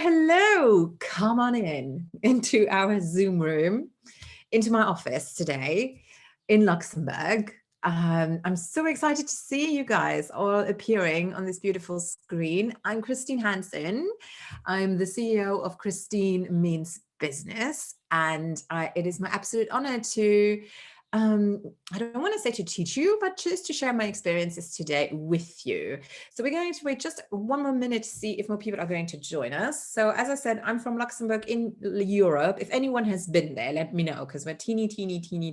Hello. Come on into our Zoom room, into my office today in Luxembourg. I'm so excited to see you guys all appearing on this beautiful screen. I'm Christine Hansen. I'm the CEO of Christine Means Business, and it is my absolute honor to I don't want to say to teach you, but just to share my experiences today with you. So we're going to wait just one more minute to see if more people are going to join us. So as I said, I'm from Luxembourg in Europe. If anyone has been there, let me know, because we're teeny,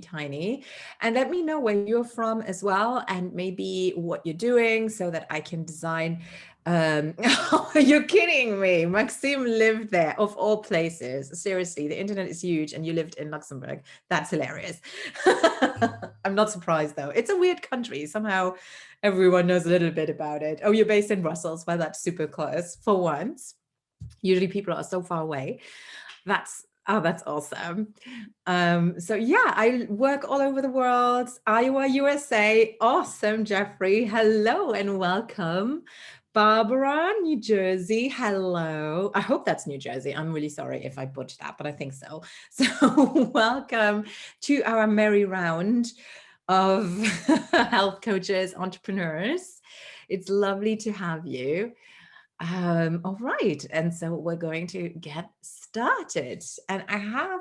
tiny. And let me know where you're from as well, and maybe what you're doing so that I can design. You're kidding me. Maxime lived there, of all places. Seriously, the internet is huge and you lived in Luxembourg. That's hilarious. I'm not surprised though. It's a weird country. Somehow everyone knows a little bit about it. Oh, you're based in Brussels. Well, that's super close for once. Usually people are so far away. That's awesome. So yeah, I work all over the world. Iowa, USA. Awesome, Jeffrey. Hello and welcome. Barbara, New Jersey. Hello. I hope that's New Jersey. I'm really sorry if I butchered that, but I think so. So welcome to our merry round of health coaches, entrepreneurs. It's lovely to have you. All right. And so we're going to get started. And I have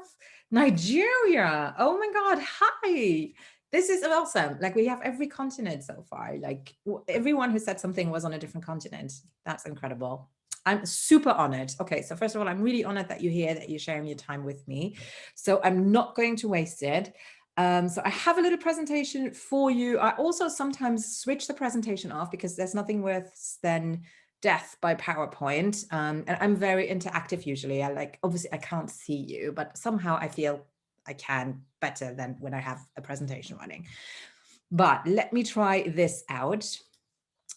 Nigeria. Oh my God. Hi. This is awesome. Like we have every continent so far. Like everyone who said something was on a different continent. That's incredible. I'm super honored. Okay, so first of all, I'm really honored that you're here, that you're sharing your time with me. So I'm not going to waste it. So I have a little presentation for you. I also sometimes switch the presentation off because there's nothing worse than death by PowerPoint. And I'm very interactive usually. Obviously I can't see you, but somehow I feel I can better than when I have a presentation running. But let me try this out.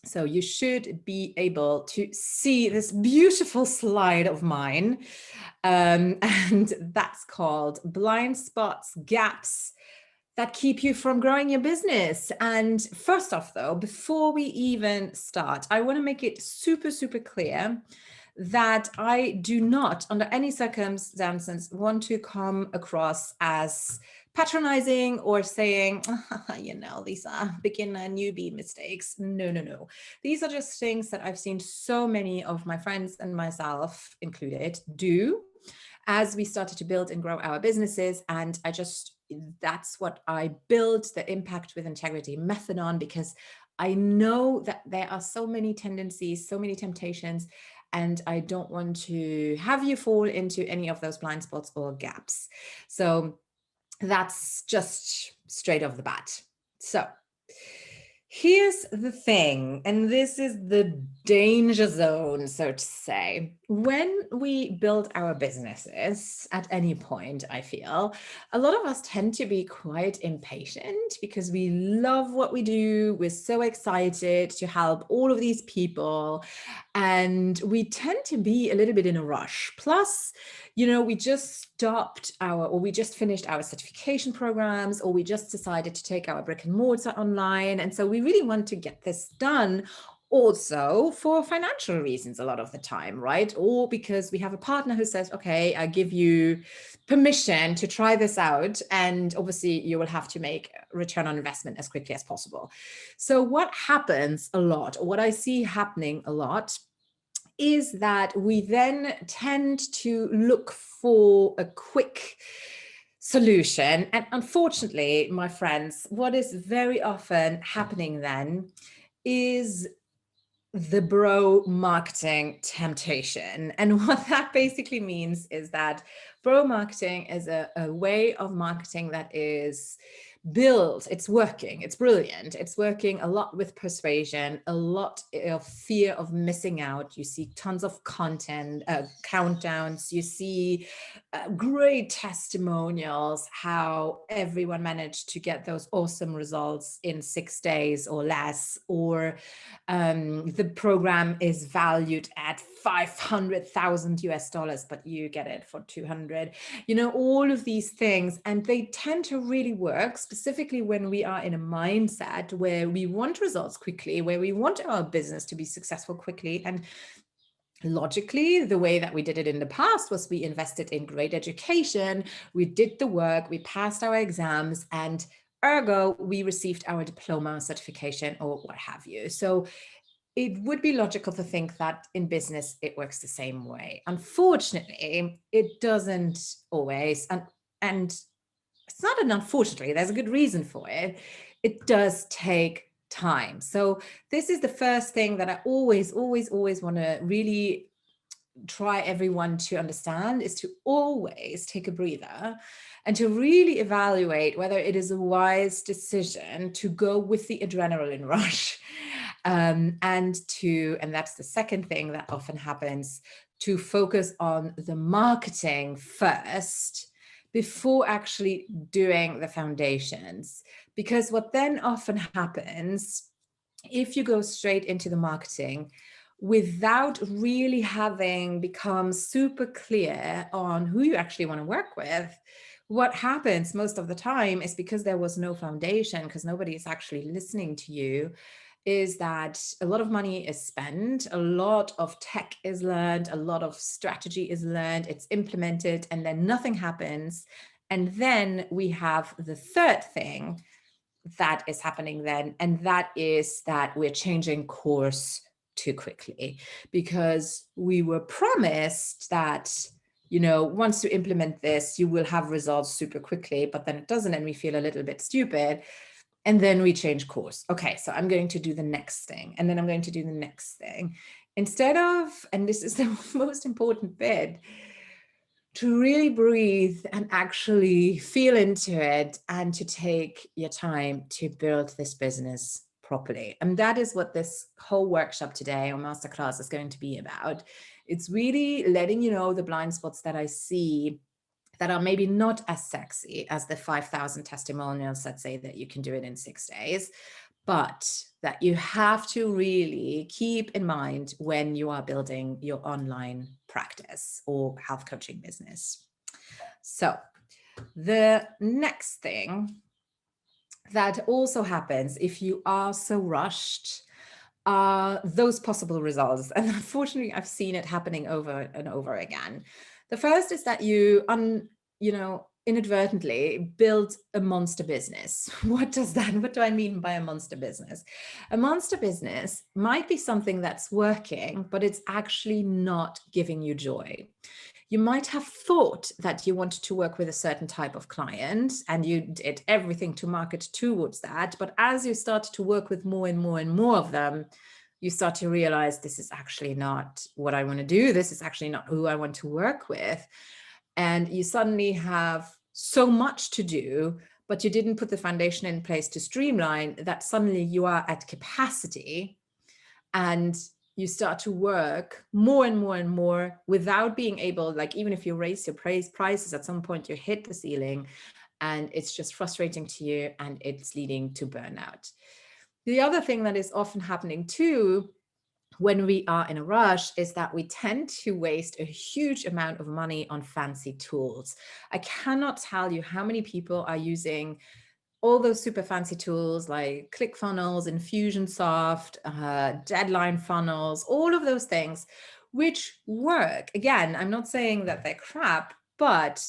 So you should be able to see this beautiful slide of mine. And that's called Blind Spots, Gaps that keep you from growing your business. And first off though, before we even start, I want to make it super, super clear that I do not, under any circumstances, want to come across as patronizing or saying, these are beginner newbie mistakes. No. These are just things that I've seen so many of my friends and myself included do as we started to build and grow our businesses. And that's what I built the Impact with Integrity method on, because I know that there are so many tendencies, so many temptations, and I don't want to have you fall into any of those blind spots or gaps. So that's just straight off the bat. So here's the thing, and this is the danger zone, so to say. When we build our businesses at any point, I feel a lot of us tend to be quite impatient because we love what we do. We're so excited to help all of these people, and we tend to be a little bit in a rush. Plus, we just we just finished our certification programs, or we just decided to take our brick and mortar online. And so we really want to get this done also for financial reasons a lot of the time, right? Or because we have a partner who says, okay, I give you permission to try this out. And obviously you will have to make return on investment as quickly as possible. So what happens a lot, or what I see happening a lot, is that we then tend to look for a quick solution. And unfortunately, my friends, what is very often happening then is the bro marketing temptation. And what that basically means is that bro marketing is a way of marketing that is build, it's working, it's brilliant, it's working a lot with persuasion, a lot of fear of missing out. You see tons of content, countdowns, you see great testimonials, how everyone managed to get those awesome results in 6 days or less, or the program is valued at 500,000 US dollars, but you get it for 200, all of these things. And they tend to really work, specifically when we are in a mindset where we want results quickly, where we want our business to be successful quickly. And logically, the way that we did it in the past was we invested in great education, we did the work, we passed our exams, and ergo, we received our diploma, certification, or what have you. So it would be logical to think that in business, it works the same way. Unfortunately, it doesn't always. And it's not an unfortunately, there's a good reason for it. It does take time. So this is the first thing that I always want to really try everyone to understand, is to always take a breather and to really evaluate whether it is a wise decision to go with the adrenaline rush. And that's the second thing that often happens, to focus on the marketing first before actually doing the foundations. Because what then often happens, if you go straight into the marketing without really having become super clear on who you actually want to work with, what happens most of the time is, because there was no foundation, because nobody is actually listening to you, is that a lot of money is spent, a lot of tech is learned, a lot of strategy is learned, it's implemented, and then nothing happens. And then we have the third thing that is happening then, and that is that we're changing course too quickly, because we were promised that, once you implement this, you will have results super quickly, but then it doesn't, and we feel a little bit stupid. And then we change course. Okay, so I'm going to do the next thing, and then I'm going to do the next thing. Instead of, and this is the most important bit, to really breathe and actually feel into it, and to take your time to build this business properly. And that is what this whole workshop today, or masterclass, is going to be about. It's really letting you know the blind spots that I see that are maybe not as sexy as the 5,000 testimonials that say that you can do it in 6 days, but that you have to really keep in mind when you are building your online practice or health coaching business. So the next thing that also happens if you are so rushed are those possible results. And unfortunately, I've seen it happening over and over again. The first is that you inadvertently build a monster business. What do I mean by a monster business? A monster business might be something that's working, but it's actually not giving you joy. You might have thought that you wanted to work with a certain type of client, and you did everything to market towards that. But as you start to work with more and more and more of them, you start to realize, this is actually not what I want to do. This is actually not who I want to work with. And you suddenly have so much to do, but you didn't put the foundation in place to streamline, that suddenly you are at capacity, and you start to work more and more and more without being able, like, even if you raise your prices, at some point you hit the ceiling, and it's just frustrating to you, and it's leading to burnout. The other thing that is often happening too, when we are in a rush, is that we tend to waste a huge amount of money on fancy tools. I cannot tell you how many people are using all those super fancy tools like ClickFunnels, Infusionsoft, deadline funnels, all of those things, which work. Again, I'm not saying that they're crap, but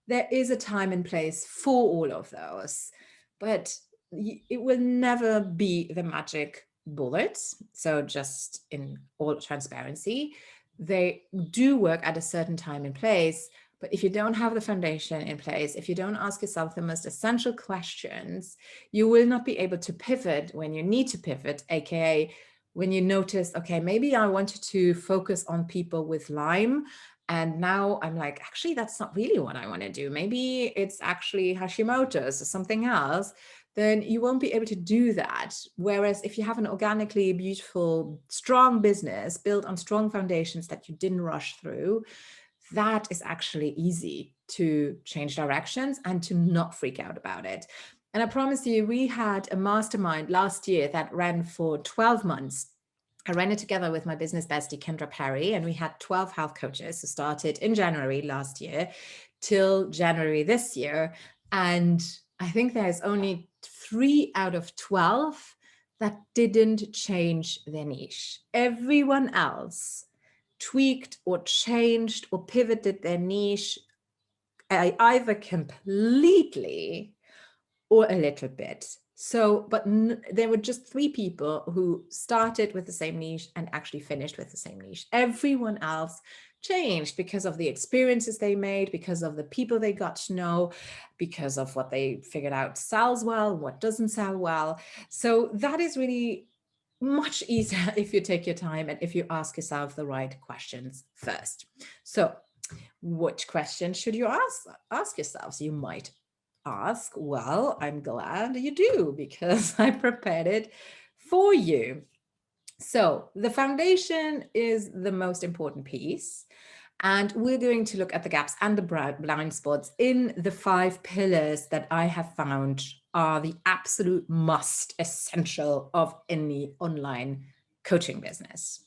there is a time and place for all of those. But it will never be the magic bullet. So just in all transparency, they do work at a certain time and place. But if you don't have the foundation in place, if you don't ask yourself the most essential questions, you will not be able to pivot when you need to pivot, aka when you notice, okay, maybe I wanted to focus on people with Lyme, And now I'm like, actually, that's not really what I want to do. Maybe it's actually Hashimoto's or something else. Then you won't be able to do that. Whereas if you have an organically beautiful, strong business built on strong foundations that you didn't rush through, that is actually easy to change directions and to not freak out about it. And I promise you, we had a mastermind last year that ran for 12 months. I ran it together with my business bestie, Kendra Perry, and we had 12 health coaches who started in January last year till January this year. And I think there's only 3 out of 12 that didn't change their niche. Everyone else tweaked or changed or pivoted their niche either completely or a little bit. So, but there were just 3 people who started with the same niche and actually finished with the same niche. Everyone else changed because of the experiences they made, because of the people they got to know, because of what they figured out sells well, what doesn't sell well. So that is really much easier if you take your time and if you ask yourself the right questions first. So which question should you ask yourselves? You might ask, well, I'm glad you do, because I prepared it for you. So the foundation is the most important piece. And we're going to look at the gaps and the blind spots in the 5 pillars that I have found are the absolute must essential of any online coaching business.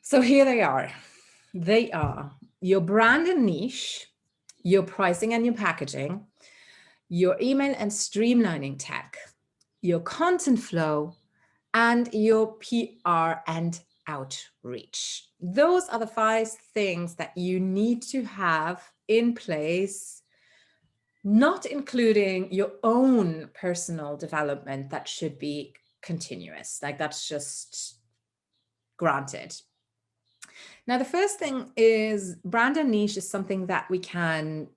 So here they are. They are your brand and niche, your pricing and your packaging, your email and streamlining tech, your content flow, and your PR and outreach. Those are the 5 things that you need to have in place, not including your own personal development that should be continuous. Like, that's just granted. Now, the first thing is brand and niche is something that we can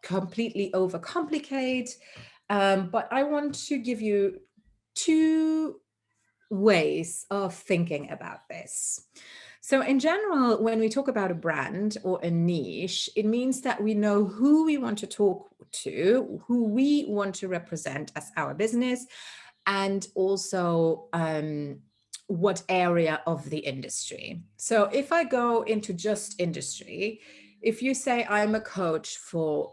completely overcomplicate, but I want to give you 2 ways of thinking about this. So in general, when we talk about a brand or a niche, it means that we know who we want to talk to, who we want to represent as our business, and also what area of the industry. So if I go into just industry, if you say I'm a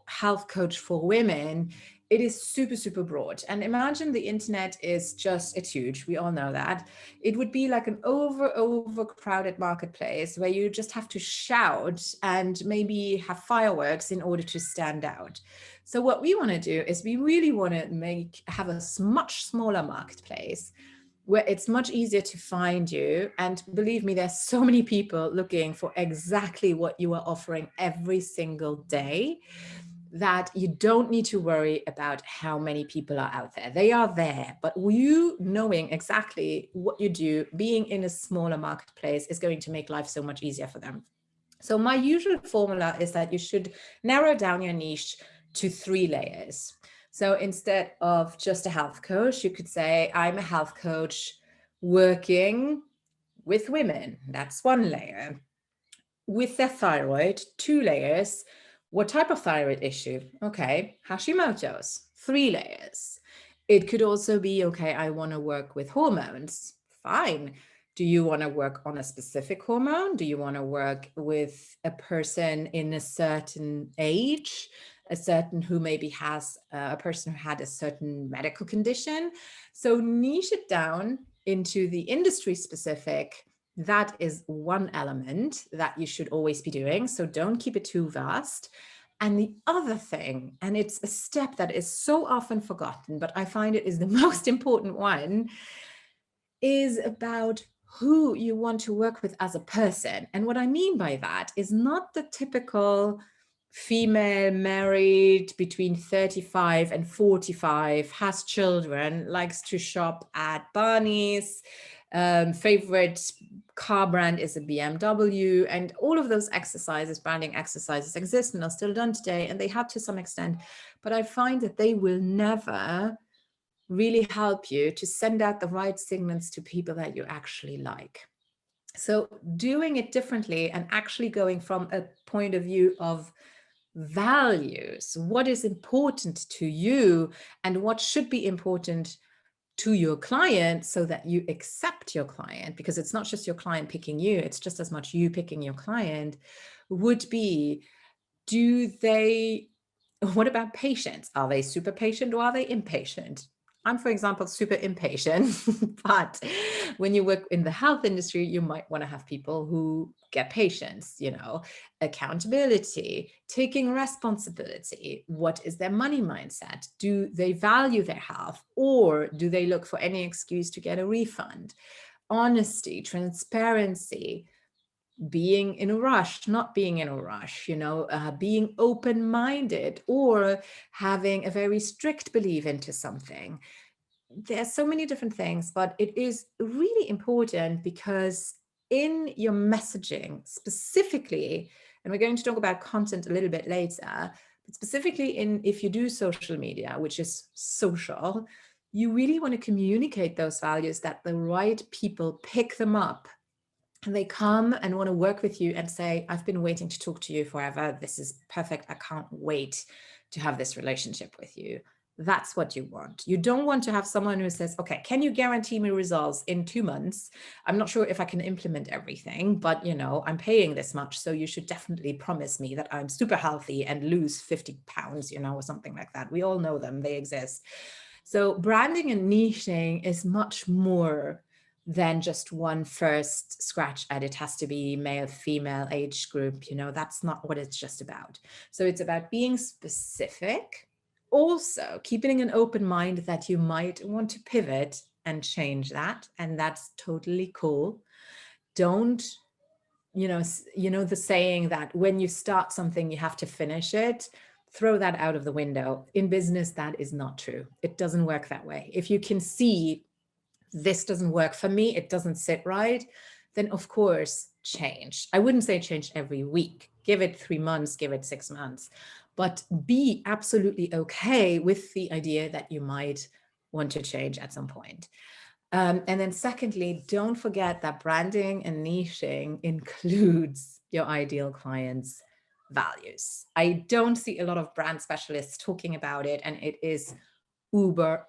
health coach for women, it is super, super broad. And imagine the internet is it's huge. We all know that. It would be like an overcrowded marketplace where you just have to shout and maybe have fireworks in order to stand out. So what we want to do is we really want to have a much smaller marketplace where it's much easier to find you. And believe me, there's so many people looking for exactly what you are offering every single day that you don't need to worry about how many people are out there. They are there, but you knowing exactly what you do, being in a smaller marketplace, is going to make life so much easier for them. So my usual formula is that you should narrow down your niche to 3 layers. So instead of just a health coach, you could say, I'm a health coach working with women. That's 1 layer. With their thyroid, 2 layers. What type of thyroid issue? Okay, Hashimoto's, 3 layers. It could also be, okay, I want to work with hormones. Fine. Do you want to work on a specific hormone? Do you want to work with a person in a certain age, who maybe has a person who had a certain medical condition? So niche it down into the industry specific. That is 1 element that you should always be doing. So don't keep it too vast. And the other thing, and it's a step that is so often forgotten, but I find it is the most important one, is about who you want to work with as a person. And what I mean by that is not the typical female, married, between 35 and 45, has children, likes to shop at Barney's, favorite car brand is a BMW, and all of those branding exercises exist and are still done today, and they have to some extent, but I find that they will never really help you to send out the right signals to people that you actually like. So doing it differently and actually going from a point of view of values, what is important to you and what should be important to your client, so that you accept your client, because it's not just your client picking you, it's just as much you picking your client, would be, what about patience? Are they super patient or are they impatient? I'm, for example, super impatient, but when you work in the health industry, you might want to have people who get patience, accountability, taking responsibility. What is their money mindset? Do they value their health, or do they look for any excuse to get a refund? Honesty, transparency, being in a rush, not being in a rush, being open-minded, or having a very strict belief into something. There's so many different things, but it is really important because in your messaging specifically, and we're going to talk about content a little bit later, but specifically if you do social media, which is social, you really want to communicate those values that the right people pick them up. And they come and want to work with you and say, I've been waiting to talk to you forever. This is perfect. I can't wait to have this relationship with you. That's what you want. You don't want to have someone who says, okay, can you guarantee me results in 2 months? I'm not sure if I can implement everything, but I'm paying this much, so you should definitely promise me that I'm super healthy and lose 50 pounds, or something like that. We all know them, they exist. So branding and niching is much more than just one first scratch at. It has to be male, female, age group, that's not what it's just about. So it's about being specific, also keeping an open mind that you might want to pivot and change that, and that's totally cool. Don't, the saying that when you start something, you have to finish it. Throw that out of the window. In business, that is not true. It doesn't work that way. If you can see this doesn't work for me, it doesn't sit right, then of course change. I wouldn't say change every week. Give it 3 months, give it 6 months, but be absolutely okay with the idea that you might want to change at some point. And then secondly, don't forget that branding and niching includes your ideal client's values. I don't see a lot of brand specialists talking about it, and it is uber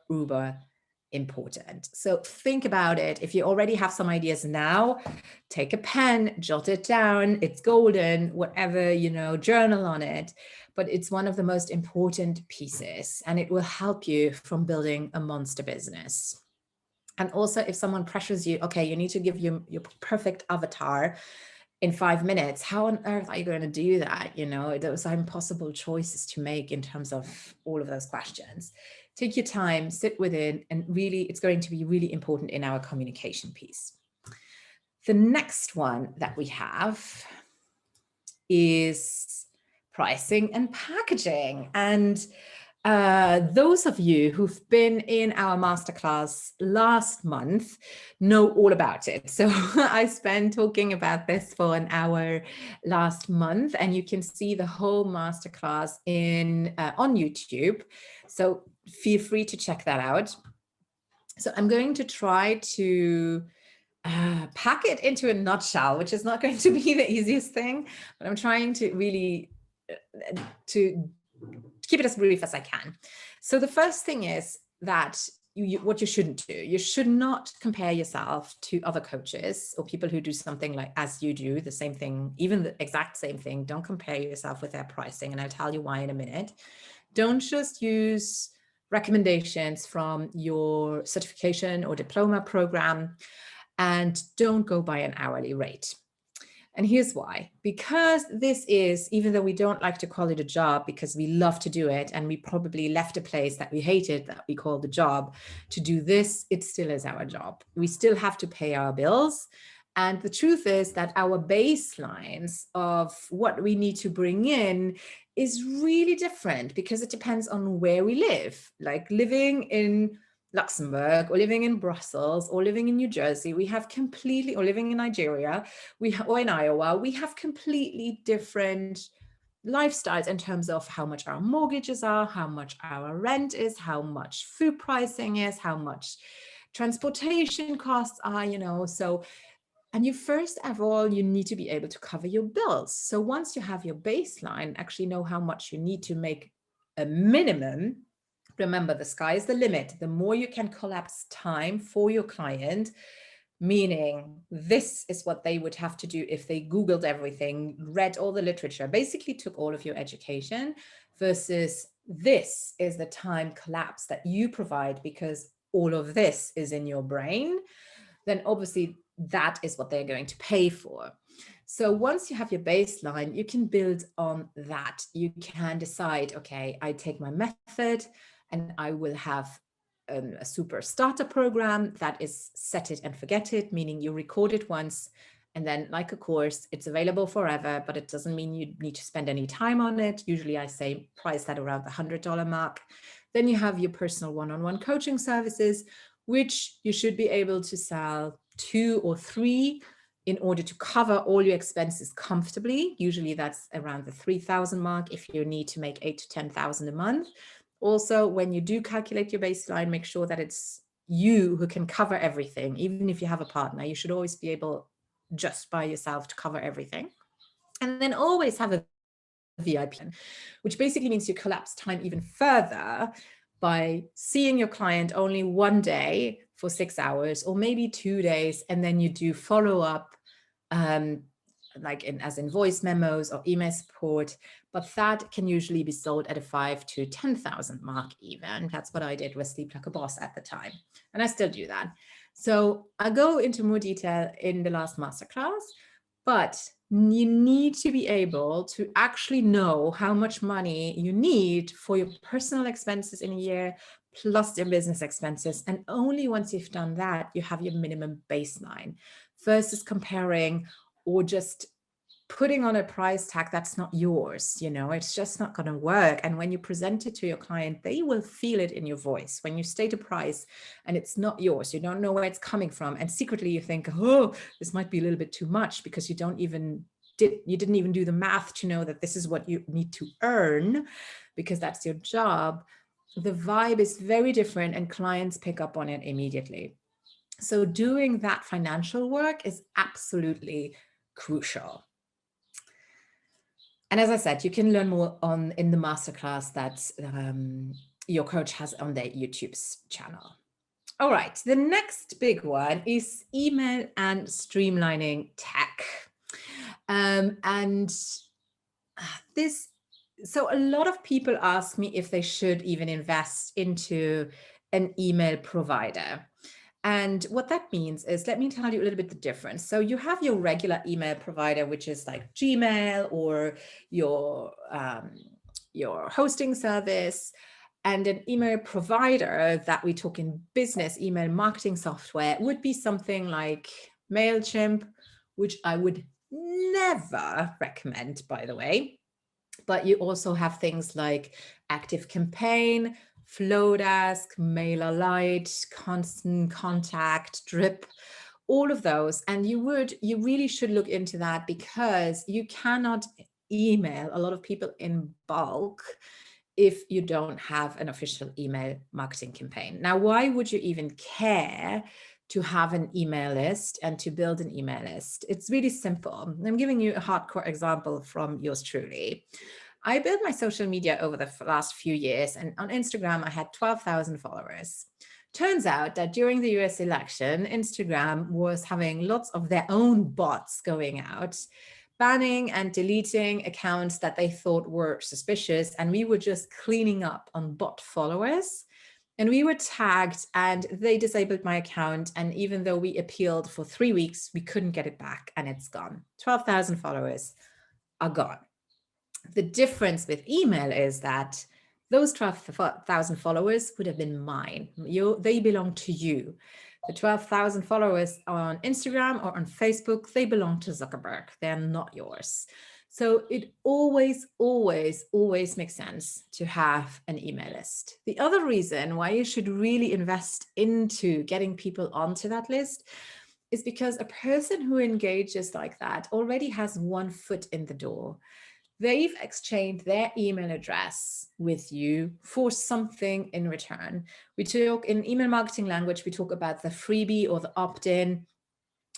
important. So think about it. If you already have some ideas now, take a pen, jot it down. It's golden, whatever, journal on it. But it's one of the most important pieces, and it will help you from building a monster business. And also, if someone pressures you, okay, you need to give your perfect avatar in 5 minutes, how on earth are you going to do that? Those are impossible choices to make in terms of all of those questions. Take your time, sit with it, and really, it's going to be really important in our communication piece. The next one that we have is pricing and packaging. And those of you who've been in our masterclass last month know all about it. So I spent talking about this for an hour last month, and you can see the whole masterclass on YouTube. So feel free to check that out. So I'm going to try to pack it into a nutshell, which is not going to be the easiest thing, but I'm trying to really to keep it as brief as I can. So the first thing is that what you shouldn't do, you should not compare yourself to other coaches or people who do something like as you do, the same thing, even the exact same thing. Don't compare yourself with their pricing, and I'll tell you why in a minute. Don't just use recommendations from your certification or diploma program, and don't go by an hourly rate. And here's why. Because this is, even though we don't like to call it a job because we love to do it, and we probably left a place that we hated that we called the job to do this, it still is our job. We still have to pay our bills. And the truth is that our baselines of what we need to bring in is really different because it depends on where we live. Like living in Luxembourg or living in Brussels or living in New Jersey, or living in Nigeria, or in Iowa, we have completely different lifestyles in terms of how much our mortgages are, how much our rent is, how much food pricing is, how much transportation costs are, so And you first of all, you need to be able to cover your bills. So once you have your baseline, actually know how much you need to make a minimum. Remember, the sky is the limit. The more you can collapse time for your client, meaning this is what they would have to do if they Googled everything, read all the literature, basically took all of your education, versus this is the time collapse that you provide because all of this is in your brain, then obviously that is what they're going to pay for. So once you have your baseline, you can build on that. You can decide, okay, I take my method and I will have a super starter program that is set it and forget it, meaning you record it once and then, like a course, it's available forever, but it doesn't mean you need to spend any time on it. Usually I say price that around the $100 mark. Then you have your personal one-on-one coaching services, which you should be able to sell 2 or 3 in order to cover all your expenses comfortably. Usually that's around the 3,000 mark if you need to make 8 to 10,000 a month. Also, when you do calculate your baseline, make sure that it's you who can cover everything. Even if you have a partner, you should always be able just by yourself to cover everything. And then always have a VIP, which basically means you collapse time even further by seeing your client only one day for 6 hours or maybe 2 days, and then you do follow up like as in voice memos or email support, but that can usually be sold at a 5 to 10,000 mark even. That's what I did with Sleep Like a Boss at the time, and I still do that. So I'll go into more detail in the last masterclass, but you need to be able to actually know how much money you need for your personal expenses in a year, plus your business expenses. And only once you've done that, you have your minimum baseline versus comparing or just putting on a price tag that's not yours. It's just not going to work. And when you present it to your client, they will feel it in your voice. When you state a price and it's not yours, you don't know where it's coming from, and secretly you think, oh, this might be a little bit too much, because you didn't even do the math to know that this is what you need to earn, because that's your job. The vibe is very different and clients pick up on it immediately. So doing that financial work is absolutely crucial. And as I said, you can learn more in the masterclass that Your Coach has on their YouTube channel. All right, the next big one is email and streamlining tech. So a lot of people ask me if they should even invest into an email provider. And what that means is, let me tell you a little bit the difference. So you have your regular email provider, which is like Gmail or your hosting service, and an email provider that we talk in business email marketing software would be something like MailChimp, which I would never recommend, by the way. But you also have things like ActiveCampaign, Flowdesk, MailerLite, Constant Contact, Drip, all of those. And you really should look into that, because you cannot email a lot of people in bulk if you don't have an official email marketing campaign. Now, why would you even care to have an email list and to build an email list? It's really simple. I'm giving you a hardcore example from yours truly. I built my social media over the last few years, and on Instagram, I had 12,000 followers. Turns out that during the US election, Instagram was having lots of their own bots going out, banning and deleting accounts that they thought were suspicious. And we were just cleaning up on bot followers. And we were tagged, and they disabled my account. And even though we appealed for 3 weeks, we couldn't get it back, and it's gone. 12,000 followers are gone. The difference with email is that those 12,000 followers would have been mine. They belong to you. The 12,000 followers on Instagram or on Facebook, they belong to Zuckerberg. They're not yours. So it always, always, always makes sense to have an email list. The other reason why you should really invest into getting people onto that list is because a person who engages like that already has one foot in the door. They've exchanged their email address with you for something in return. We talk in email marketing language, we talk about the freebie or the opt-in.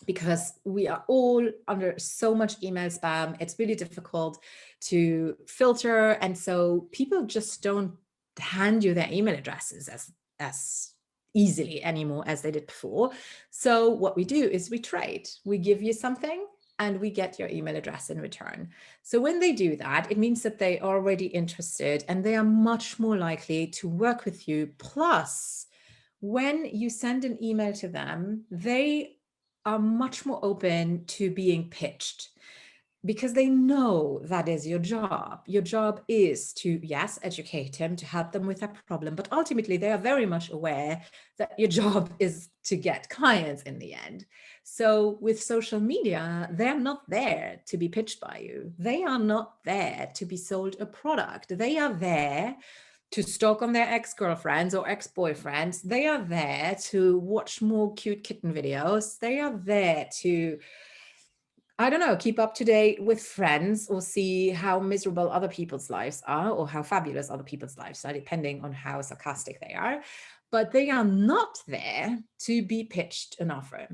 because we are all under so much email spam. It's really difficult to filter. And so people just don't hand you their email addresses as easily anymore as they did before. So what we do is we trade. We give you something and we get your email address in return. So when they do that, it means that they are already interested and they are much more likely to work with you. Plus, when you send an email to them, they are much more open to being pitched because they know that is your job. Your job is to, yes, educate them, to help them with that problem, but ultimately they are very much aware that your job is to get clients in the end. So with social media, they're not there to be pitched by you. They are not there to be sold a product. They are there to stalk on their ex-girlfriends or ex-boyfriends. They are there to watch more cute kitten videos. They are there to, I don't know, keep up to date with friends or see how miserable other people's lives are or how fabulous other people's lives are, depending on how sarcastic they are. But they are not there to be pitched an offer.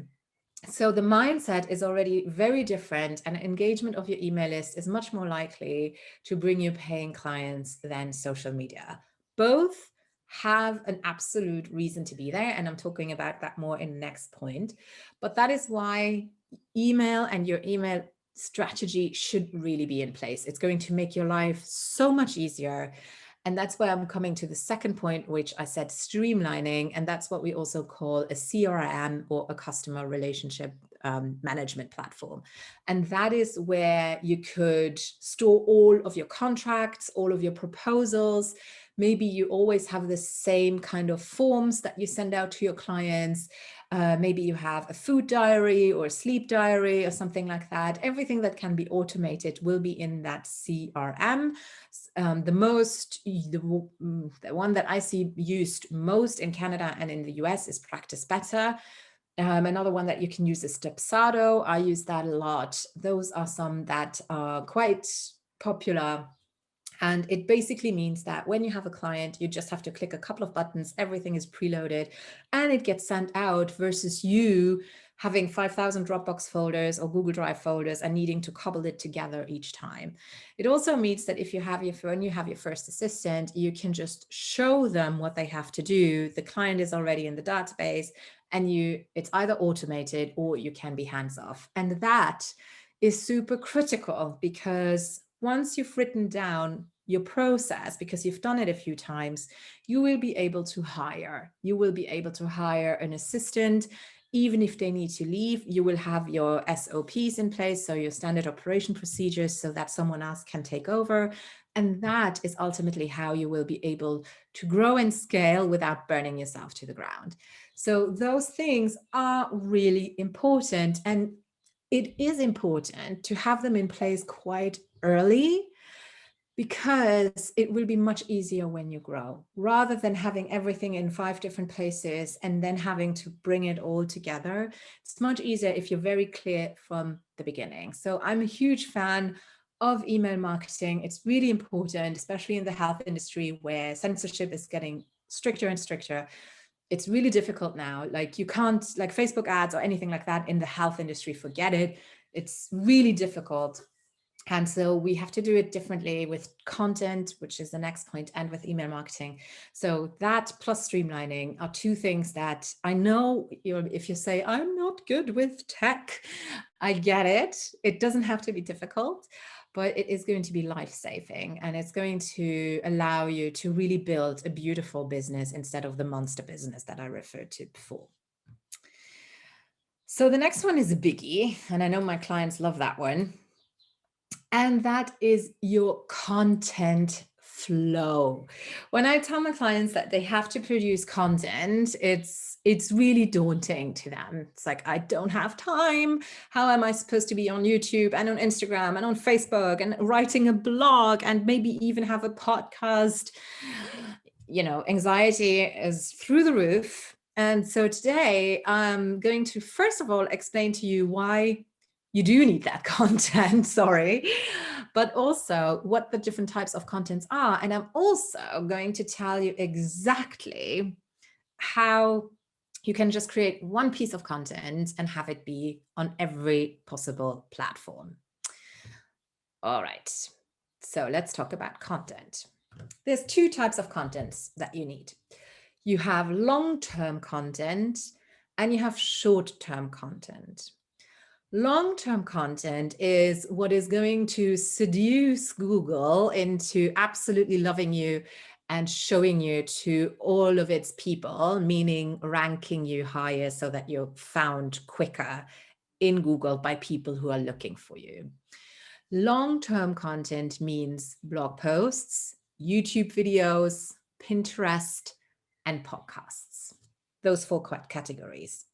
So the mindset is already very different, and engagement of your email list is much more likely to bring you paying clients than social media. Both have an absolute reason to be there, and I'm talking about that more in the next point. But that is why email and your email strategy should really be in place. It's going to make your life so much easier. And that's where I'm coming to the second point, which I said streamlining. And that's what we also call a CRM, or a customer relationship management platform. And that is where you could store all of your contracts, all of your proposals. Maybe you always have the same kind of forms that you send out to your clients. Maybe you have a food diary or a sleep diary or something like that. Everything that can be automated will be in that CRM. The one that I see used most in Canada and in the US is Practice Better. Another one that you can use is Depsado. I use that a lot. Those are some that are quite popular. And it basically means that when you have a client, you just have to click a couple of buttons, everything is preloaded, and it gets sent out, versus you having 5,000 Dropbox folders or Google Drive folders and needing to cobble it together each time. It also means that if you have when you have your first assistant, you can just show them what they have to do. The client is already in the database, and it's either automated or you can be hands off. And that is super critical, because once you've written down your process, because you've done it a few times, you will be able to hire. You will be able to hire an assistant. Even if they need to leave, you will have your SOPs in place, so your standard operation procedures, so that someone else can take over. And that is ultimately how you will be able to grow and scale without burning yourself to the ground. So those things are really important. And it is important to have them in place quite early, because it will be much easier when you grow, rather than having everything in 5 different places and then having to bring it all together. It's much easier if you're very clear from the beginning. So I'm a huge fan of email marketing. It's really important, especially in the health industry where censorship is getting stricter and stricter. It's really difficult now. Like, you can't, like Facebook ads or anything like that in the health industry, forget it. It's really difficult. And so we have to do it differently with content, which is the next point, and with email marketing. So that plus streamlining are 2 things that I know if you say, I'm not good with tech, I get it. It doesn't have to be difficult, but it is going to be life-saving, and it's going to allow you to really build a beautiful business instead of the monster business that I referred to before. So the next one is a biggie, and I know my clients love that one. And that is your content flow. When I tell my clients that they have to produce content, it's really daunting to them. It's like, I don't have time. How am I supposed to be on YouTube and on Instagram and on Facebook and writing a blog and maybe even have a podcast? You know, anxiety is through the roof. And so today I'm going to, first of all, explain to you why you do need that content, sorry, but also what the different types of contents are. And I'm also going to tell you exactly how you can just create one piece of content and have it be on every possible platform. All right, so let's talk about content. There's two types of contents that you need. You have long-term content and you have short-term content. Long-term content is what is going to seduce Google into absolutely loving you and showing you to all of its people, meaning ranking you higher so that you're found quicker in Google by people who are looking for you. Long-term content means blog posts, YouTube videos, Pinterest, and podcasts. Those four categories.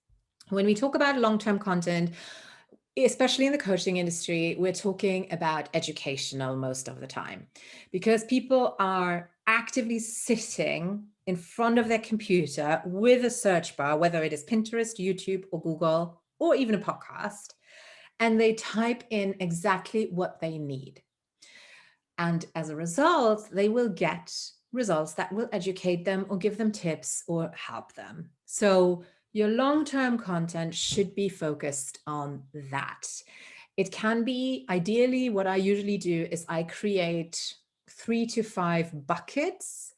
When we talk about long-term content, especially in the coaching industry, we're talking about educational most of the time, because people are actively sitting in front of their computer with a search bar, whether it is Pinterest, YouTube, or Google, or even a podcast, and they type in exactly what they need. And as a result, they will get results that will educate them or give them tips or help them. So your long-term content should be focused on that. It can be, ideally, what I usually do is I create 3 to 5 buckets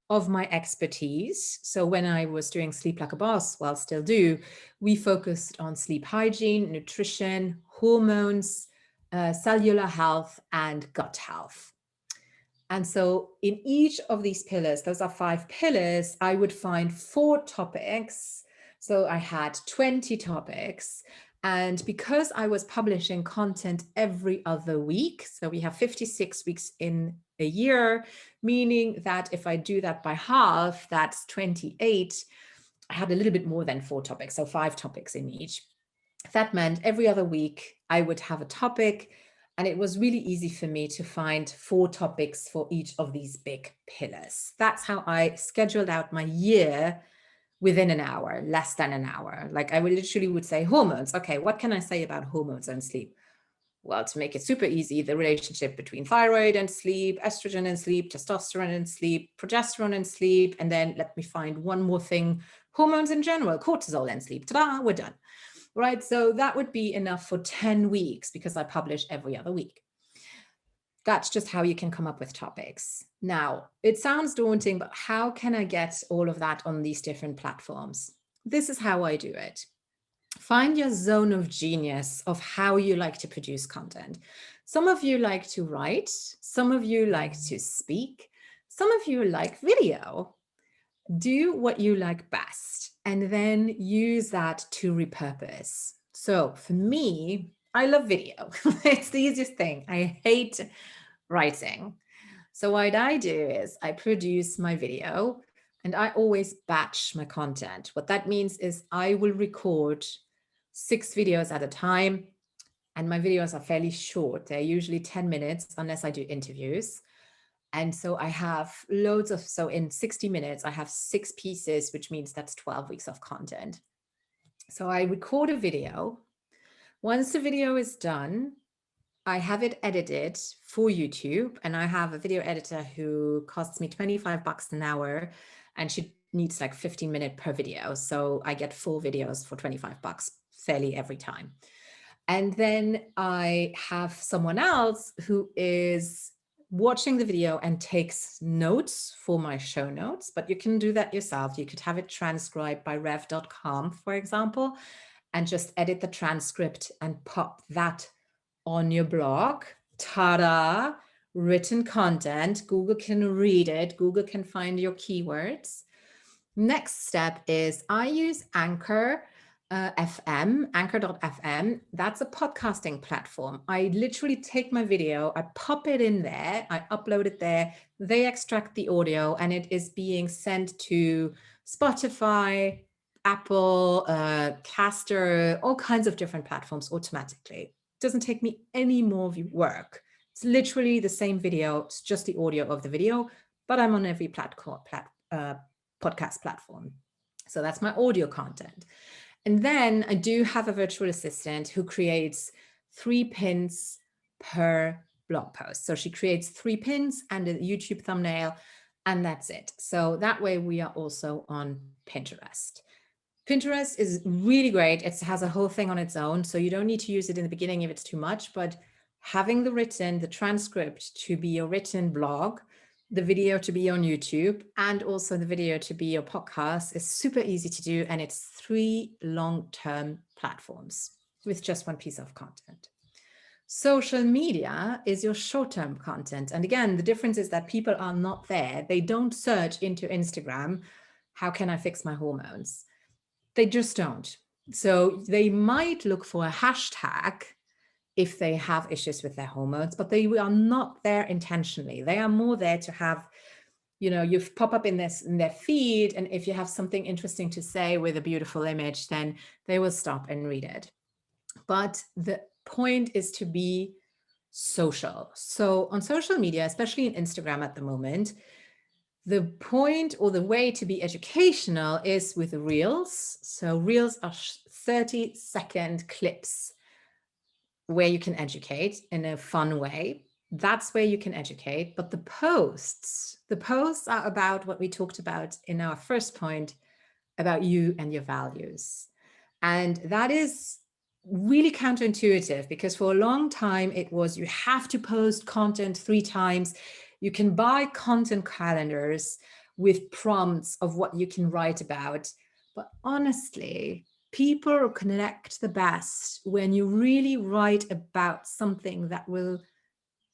of my expertise. So when I was doing Sleep Like a Boss, well, still do, we focused on sleep hygiene, nutrition, hormones, cellular health, and gut health. And so in each of these pillars, those are 5 pillars, I would find 4 topics. So I had 20 topics. And because I was publishing content every other week, so we have 56 weeks in a year, meaning that if I do that by half, that's 28. I had a little bit more than 4 topics, so 5 topics in each. That meant every other week I would have a topic, and it was really easy for me to find 4 topics for each of these big pillars. That's how I scheduled out my year within an hour, less than an hour. Like I would literally say hormones. Okay, what can I say about hormones and sleep? Well, to make it super easy, the relationship between thyroid and sleep, estrogen and sleep, testosterone and sleep, progesterone and sleep, and then let me find one more thing, hormones in general, cortisol and sleep. Ta-da, we're done. Right, so that would be enough for 10 weeks because I publish every other week. That's just how you can come up with topics. Now, it sounds daunting, but how can I get all of that on these different platforms? This is how I do it. Find your zone of genius of how you like to produce content. Some of you like to write, some of you like to speak, some of you like video. Do what you like best and then use that to repurpose. So for me, I love video. It's the easiest thing. I hate writing. So what I do is I produce my video and I always batch my content. What that means is I will record 6 videos at a time, and my videos are fairly short. They're usually 10 minutes unless I do interviews. And so I have loads of, so in 60 minutes, I have 6 pieces, which means that's 12 weeks of content. So I record a video. Once the video is done, I have it edited for YouTube, and I have a video editor who costs me $25 an hour, and she needs like 15 minutes per video. So I get 4 videos for $25 fairly every time. And then I have someone else who is watching the video and takes notes for my show notes, but you can do that yourself. You could have it transcribed by rev.com, for example, and just edit the transcript and pop that on your blog. Ta-da, written content. Google can read it. Google can find your keywords. Next step is I use Anchor. Anchor.fm, that's a podcasting platform. I literally take my video, I pop it in there, I upload it there, they extract the audio, and it is being sent to Spotify, Apple, Caster, all kinds of different platforms automatically. It doesn't take me any more work. It's literally the same video, it's just the audio of the video, but I'm on every podcast platform. So that's my audio content. And then I do have a virtual assistant who creates 3 pins per blog post. So she creates 3 pins and a YouTube thumbnail, and that's it. So that way we are also on Pinterest. Pinterest is really great. It has a whole thing on its own, so you don't need to use it in the beginning if it's too much, but having the transcript to be your written blog, the video to be on YouTube, and also the video to be your podcast is super easy to do. And it's 3 long-term platforms with just one piece of content. Social media is your short-term content. And again, the difference is that people are not there. They don't search into Instagram, how can I fix my hormones? They just don't. So they might look for a hashtag if they have issues with their hormones, but they are not there intentionally. They are more there to have, you pop up in their feed. And if you have something interesting to say with a beautiful image, then they will stop and read it. But the point is to be social. So on social media, especially in Instagram at the moment, the point or the way to be educational is with reels. So reels are 30-second clips where you can educate in a fun way. That's where you can educate. But the posts are about what we talked about in our first point, about you and your values. And that is really counterintuitive, because for a long time it was, you have to post content 3 times. You can buy content calendars with prompts of what you can write about. But honestly, people connect the best when you really write about something that will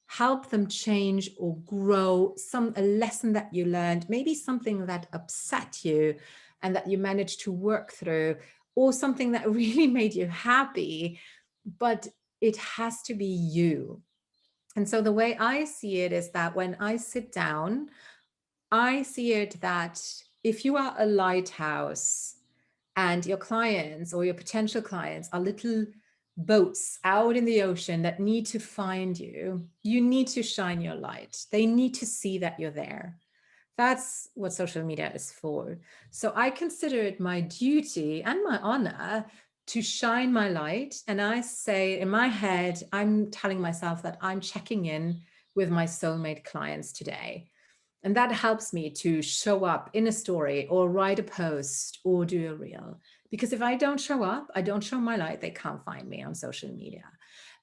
help them change or grow, a lesson that you learned, maybe something that upset you and that you managed to work through, or something that really made you happy, but it has to be you. And so the way I see it is that when I sit down, I see it that if you are a lighthouse and your clients or your potential clients are little boats out in the ocean that need to find you, you need to shine your light. They need to see that you're there. That's what social media is for. So I consider it my duty and my honor to shine my light. And I say in my head, I'm telling myself that I'm checking in with my soulmate clients today. And that helps me to show up in a story or write a post or do a reel. Because if I don't show up, I don't show my light, they can't find me on social media.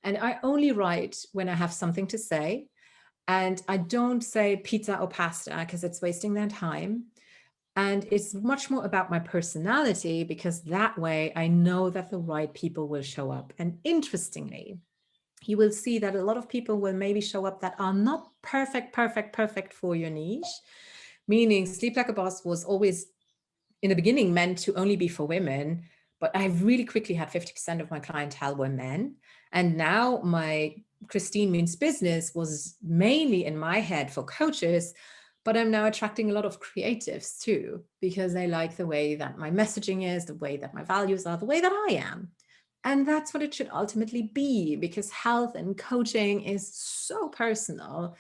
And I only write when I have something to say. And I don't say pizza or pasta because it's wasting their time. And it's much more about my personality, because that way I know that the right people will show up. And interestingly, you will see that a lot of people will maybe show up that are not perfect for your niche. Meaning Sleep Like a Boss was always in the beginning meant to only be for women, but I really quickly had 50% of my clientele were men. And now my Christine Means Business was mainly in my head for coaches, but I'm now attracting a lot of creatives too, because they like the way that my messaging is, the way that my values are, the way that I am. And that's what it should ultimately be, because health and coaching is so personal.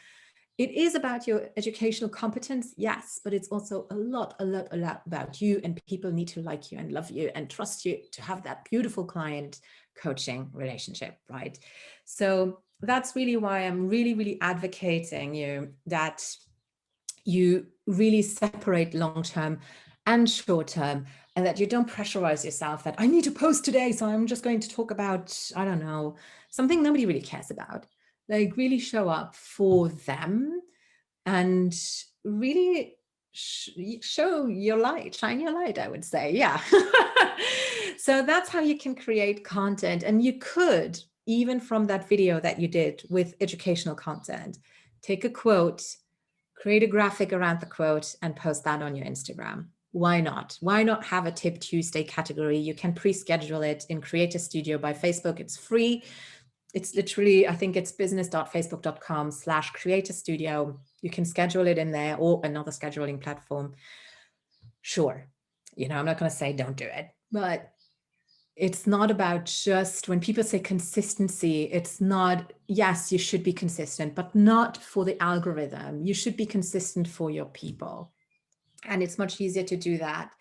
It is about your educational competence, yes, but it's also a lot about you, and people need to like you and love you and trust you to have that beautiful client coaching relationship, right? So that's really why I'm really advocating that you really separate long-term and short-term, and that you don't pressurize yourself that I need to post today, so I'm just going to talk about, I don't know, something nobody really cares about. Like, really show up for them and really show your light, shine your light, I would say. Yeah. So that's how you can create content. And you could, even from that video that you did with educational content, take a quote, create a graphic around the quote, and post that on your Instagram. Why not? Why not have a Tip Tuesday category? You can pre-schedule it in Creator Studio by Facebook. It's free. It's literally, I think it's business.facebook.com/creator studio. You can schedule it in there, or another scheduling platform. Sure. I'm not going to say don't do it, but it's not about just, when people say consistency, it's not, yes, you should be consistent, but not for the algorithm. You should be consistent for your people. And it's much easier to do that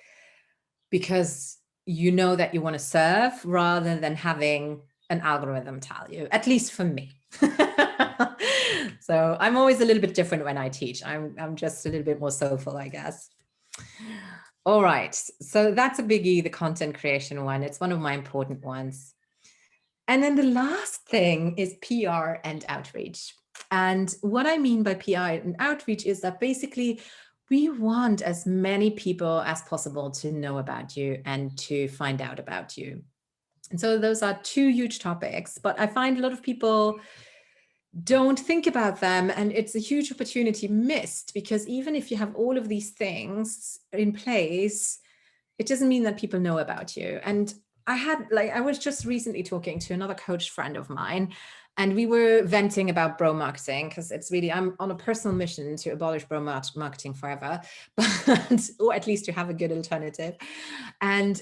because you know that you want to serve, rather than having an algorithm tell you, at least for me. So I'm always a little bit different when I teach. I'm just a little bit more soulful, I guess. All right. So that's a biggie, the content creation one. It's one of my important ones. And then the last thing is PR and outreach. And what I mean by PR and outreach is that basically we want as many people as possible to know about you and to find out about you. And so those are two huge topics, but I find a lot of people don't think about them, and it's a huge opportunity missed, because even if you have all of these things in place, it doesn't mean that people know about you. And I was just recently talking to another coach friend of mine, and we were venting about bro marketing, because I'm on a personal mission to abolish bro marketing forever, but or at least to have a good alternative. And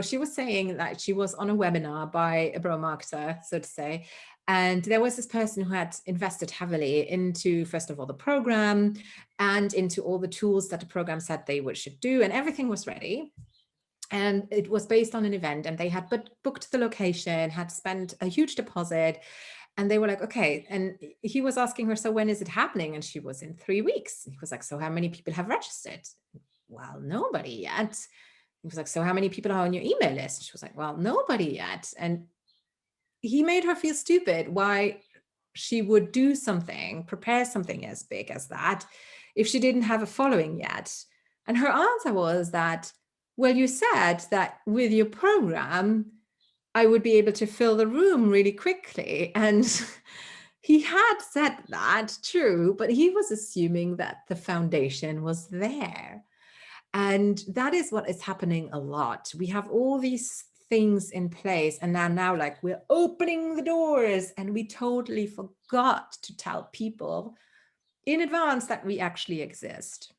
she was saying that she was on a webinar by a bro marketer, so to say, and there was this person who had invested heavily into, first of all, the program and into all the tools that the program said they should do, and everything was ready. And it was based on an event, and they had booked the location, had spent a huge deposit, and they were like, okay. And he was asking her, so when is it happening? And she was, in 3 weeks. He was like, so how many people have registered? Well, nobody yet. He was like, so how many people are on your email list? She was like, well, nobody yet. And he made her feel stupid why she would do something, prepare something as big as that, if she didn't have a following yet. And her answer was that, well, you said that with your program, I would be able to fill the room really quickly. And he had said that, true, but he was assuming that the foundation was there. And that is what is happening a lot. We have all these things in place, and now like we're opening the doors, and we totally forgot to tell people in advance that we actually exist.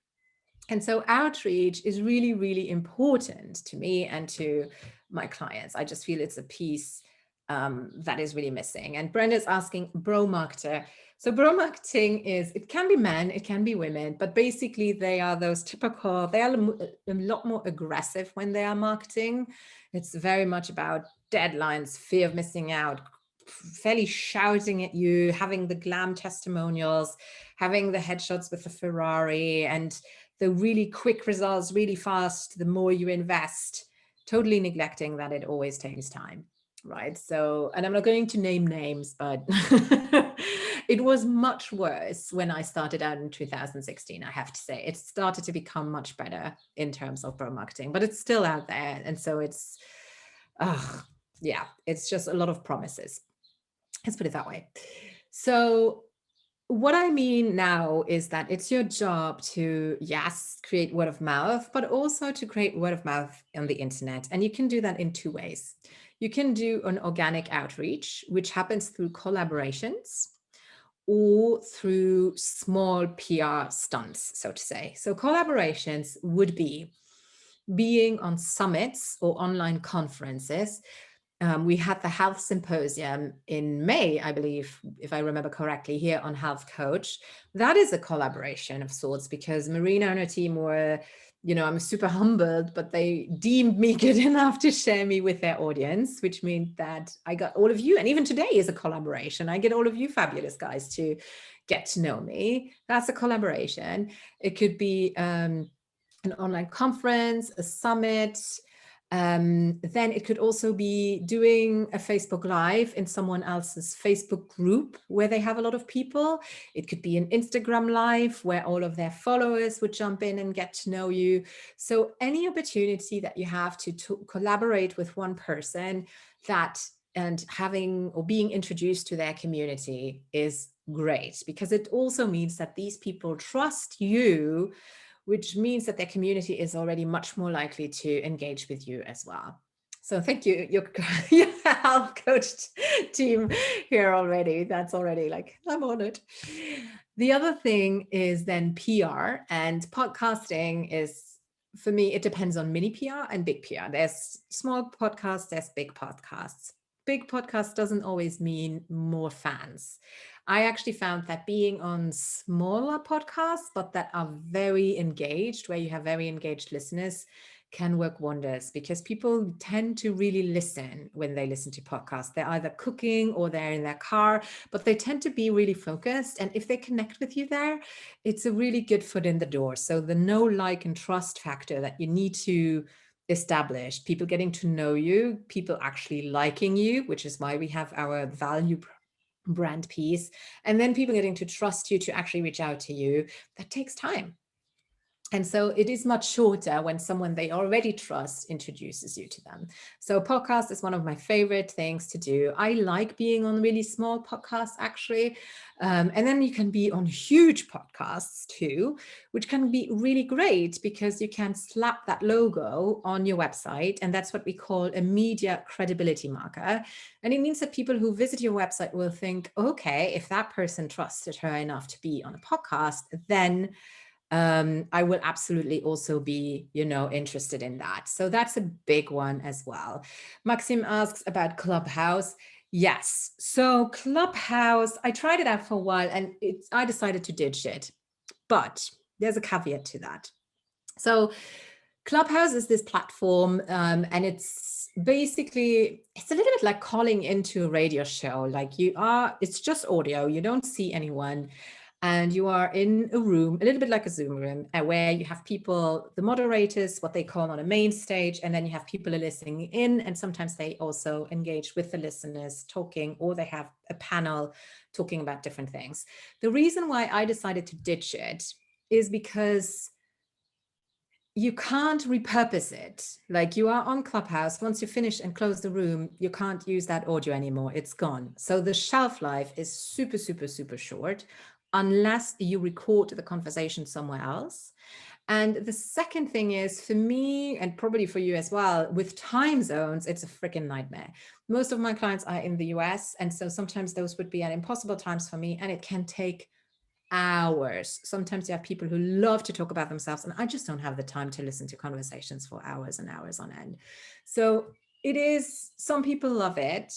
And so outreach is really, really important to me and to my clients. I just feel it's a piece that is really missing. And Brenda's asking, bro marketer. So bro marketing it can be men, it can be women, but basically they are those typical, they are a lot more aggressive when they are marketing. It's very much about deadlines, fear of missing out, fairly shouting at you, having the glam testimonials, having the headshots with the Ferrari, and the really quick results really fast, the more you invest, totally neglecting that it always takes time, right? So, and I'm not going to name names, but it was much worse when I started out in 2016, I have to say. It started to become much better in terms of bro marketing, but it's still out there. And so it's just a lot of promises. Let's put it that way. So what I mean now is that it's your job to, yes, create word of mouth, but also to create word of mouth on the internet. And you can do that in 2 ways. You can do an organic outreach, which happens through collaborations or through small PR stunts, so to say. So collaborations would be being on summits or online conferences. We had the health symposium in May, I believe, if I remember correctly, here on YourCoach. That is a collaboration of sorts, because Marina and her team were, I'm super humbled, but they deemed me good enough to share me with their audience, which means that I got all of you. And even today is a collaboration. I get all of you fabulous guys to get to know me. That's a collaboration. It could be an online conference, a summit. Then it could also be doing a Facebook Live in someone else's Facebook group where they have a lot of people. It could be an Instagram Live where all of their followers would jump in and get to know you. So any opportunity that you have to collaborate with one person and having or being introduced to their community is great, because it also means that these people trust you, which means that their community is already much more likely to engage with you as well. So thank you, your health coach team here already. That's already like, I'm on it. The other thing is then PR, and podcasting is, for me, it depends on mini PR and big PR. There's small podcasts, there's big podcasts. Big podcast doesn't always mean more fans. I actually found that being on smaller podcasts, but that are very engaged, where you have very engaged listeners, can work wonders, because people tend to really listen when they listen to podcasts. They're either cooking or they're in their car, but they tend to be really focused. And if they connect with you there, it's a really good foot in the door. So the know, like, and trust factor that you need to establish, people getting to know you, people actually liking you, which is why we have our value brand piece, and then people getting to trust you to actually reach out to you, that takes time. And so it is much shorter when someone they already trust introduces you to them. So podcast is one of my favorite things to do. I like being on really small podcasts, actually. And then you can be on huge podcasts too, which can be really great because you can slap that logo on your website. And that's what we call a media credibility marker. And it means that people who visit your website will think, okay, if that person trusted her enough to be on a podcast, then I will absolutely also be, interested in that. So that's a big one as well. Maxim asks about Clubhouse. Yes. So Clubhouse, I tried it out for a while and I decided to ditch it. But there's a caveat to that. So Clubhouse is this platform, and it's a little bit like calling into a radio show. Like it's just audio, you don't see anyone. And you are in a room, a little bit like a Zoom room, where you have people, the moderators, what they call on a main stage, and then you have people listening in, and sometimes they also engage with the listeners talking, or they have a panel talking about different things. The reason why I decided to ditch it is because you can't repurpose it. Like, you are on Clubhouse, once you finish and close the room, you can't use that audio anymore. It's gone. So the shelf life is super, super, super short, unless you record the conversation somewhere else. And the second thing is, for me, and probably for you as well, with time zones, it's a freaking nightmare. Most of my clients are in the US, and so sometimes those would be at impossible times for me, and it can take hours. Sometimes you have people who love to talk about themselves, and I just don't have the time to listen to conversations for hours and hours on end. So some people love it,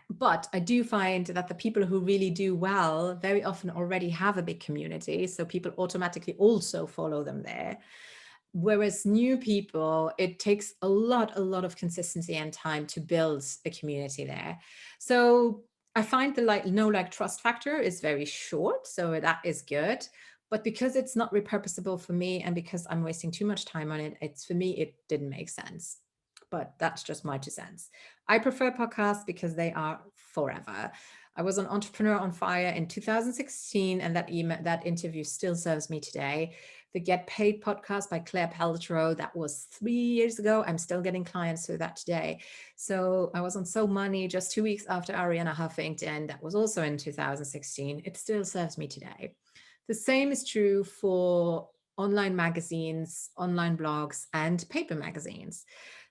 but I do find that the people who really do well very often already have a big community, so people automatically also follow them there. Whereas new people, it takes a lot of consistency and time to build a community there. So I find the trust factor is very short, so that is good. But because it's not repurposable for me, and because I'm wasting too much time on it, it didn't make sense. But that's just my 2 cents. I prefer podcasts because they are forever. I was on Entrepreneur on Fire in 2016, and that interview still serves me today. The Get Paid podcast by Claire Pelletreau, that was 3 years ago. I'm still getting clients through that today. So I was on So Money just 2 weeks after Arianna Huffington. That was also in 2016. It still serves me today. The same is true for online magazines, online blogs, and paper magazines.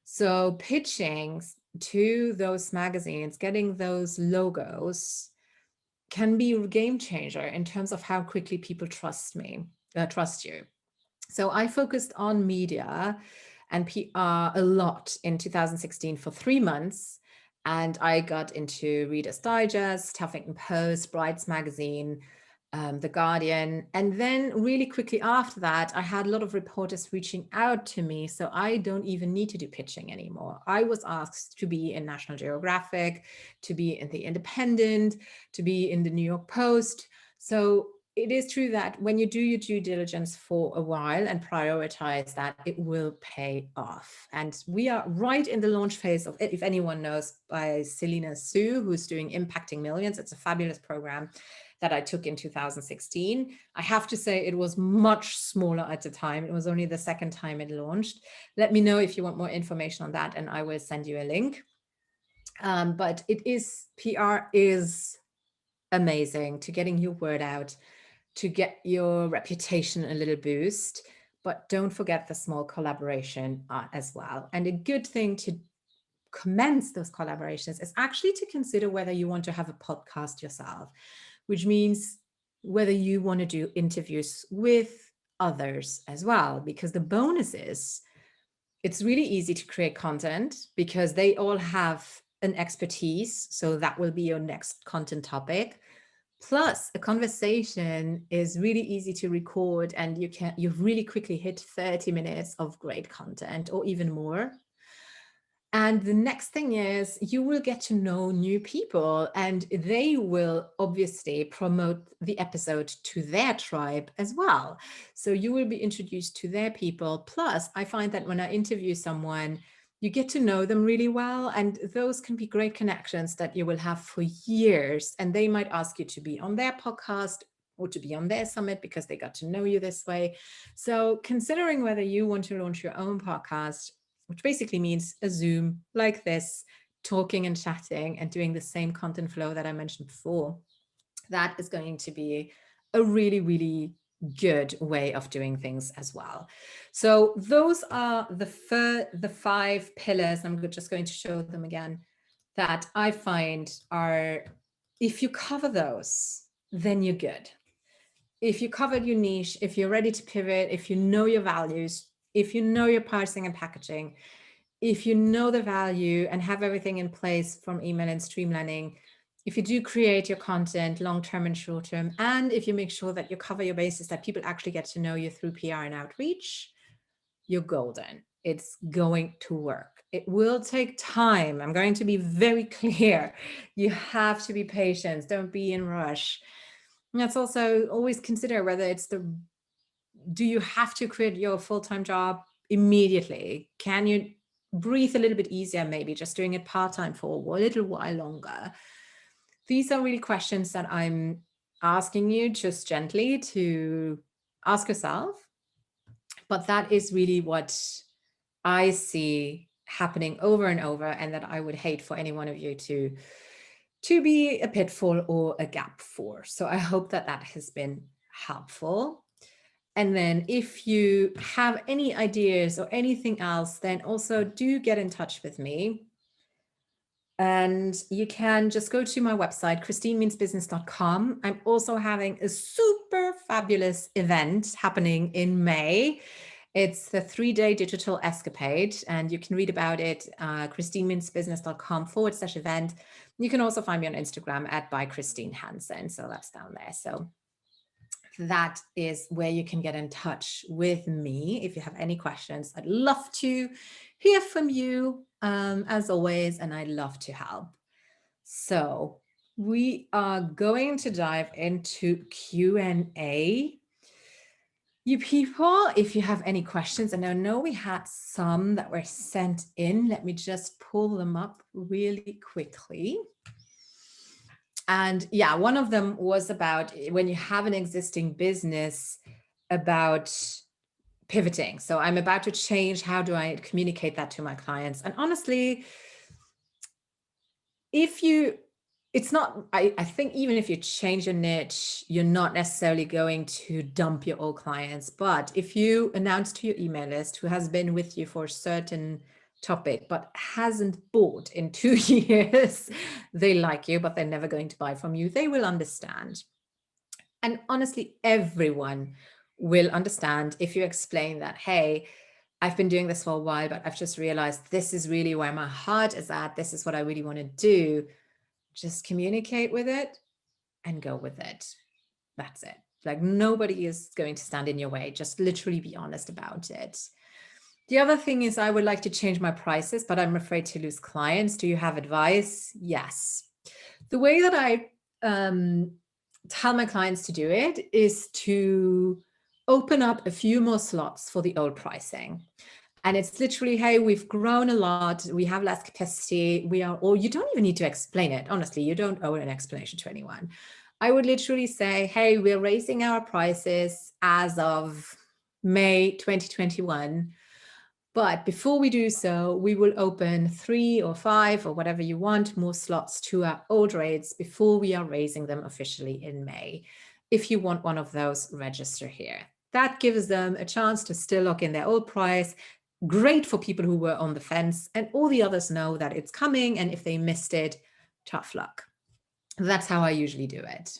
So pitching to those magazines, getting those logos, can be a game changer in terms of how quickly people trust you. So I focused on media and PR a lot in 2016 for 3 months. And I got into Reader's Digest, Huffington Post, Brides Magazine, The Guardian. And then really quickly after that, I had a lot of reporters reaching out to me. So I don't even need to do pitching anymore. I was asked to be in National Geographic, to be in The Independent, to be in the New York Post. So it is true that when you do your due diligence for a while and prioritize that, it will pay off. And we are right in the launch phase of it. If anyone knows, by Selena Sue, who's doing Impacting Millions. It's a fabulous program that I took in 2016. I have to say it was much smaller at the time. It was only the second time it launched. Let me know if you want more information on that, and I will send you a link. But PR is amazing to getting your word out, to get your reputation a little boost, but don't forget the small collaboration as well. And a good thing to commence those collaborations is actually to consider whether you want to have a podcast yourself, which means whether you want to do interviews with others as well, because the bonus is it's really easy to create content because they all have an expertise. So that will be your next content topic. Plus, a conversation is really easy to record, and you really quickly hit 30 minutes of great content or even more. And the next thing is you will get to know new people, and they will obviously promote the episode to their tribe as well. So you will be introduced to their people. Plus, I find that when I interview someone, you get to know them really well. And those can be great connections that you will have for years. And they might ask you to be on their podcast or to be on their summit because they got to know you this way. So considering whether you want to launch your own podcast, which basically means a Zoom like this, talking and chatting and doing the same content flow that I mentioned before, that is going to be a really, really good way of doing things as well. So those are the 5 pillars. I'm just going to show them again that I find are, if you cover those, then you're good. If you covered your niche, if you're ready to pivot, if you know your values, if you know your pricing and packaging, if you know the value and have everything in place from email and streamlining, if you do create your content long-term and short-term, and if you make sure that you cover your bases, that people actually get to know you through PR and outreach, you're golden. It's going to work. It will take time. I'm going to be very clear. You have to be patient. Don't be in rush. And that's also always consider whether it's do you have to quit your full-time job immediately? Can you breathe a little bit easier, maybe just doing it part-time for a little while longer? These are really questions that I'm asking you just gently to ask yourself. But that is really what I see happening over and over, and that I would hate for any one of you to be a pitfall or a gap for. So I hope that that has been helpful. And then if you have any ideas or anything else, then also do get in touch with me. And you can just go to my website, christinemeansbusiness.com. I'm also having a super fabulous event happening in May. It's the 3-day digital escapade, and you can read about it, christinemeansbusiness.com/event. You can also find me on Instagram at by Christine Hansen. So that's down there. So that is where you can get in touch with me if you have any questions. I'd love to hear from you as always, and I'd love to help. So we are going to dive into Q&A. You people, if you have any questions, and I know we had some that were sent in. Let me just pull them up really quickly. And yeah, one of them was about when you have an existing business, about pivoting. So I'm about to change. How do I communicate that to my clients? And honestly, I think even if you change your niche, you're not necessarily going to dump your old clients. But if you announce to your email list who has been with you for a certain topic but hasn't bought in 2 years, they like you, but they're never going to buy from you, they will understand. And honestly, everyone will understand if you explain that, hey, I've been doing this for a while, but I've just realized this is really where my heart is at. This is what I really want to do. Just communicate with it and go with it. That's it. Like, nobody is going to stand in your way. Just literally be honest about it. The other thing is, I would like to change my prices, but I'm afraid to lose clients. Do you have advice? Yes. The way that I tell my clients to do it is to open up a few more slots for the old pricing. And it's literally, hey, we've grown a lot, we have less capacity, or you don't even need to explain it. Honestly, you don't owe an explanation to anyone. I would literally say, hey, we're raising our prices as of May 2021. But before we do so, we will open 3 or 5 or whatever you want more slots to our old rates before we are raising them officially in May. If you want one of those, register here. That gives them a chance to still lock in their old price. Great for people who were on the fence, and all the others know that it's coming. And if they missed it, tough luck. That's how I usually do it.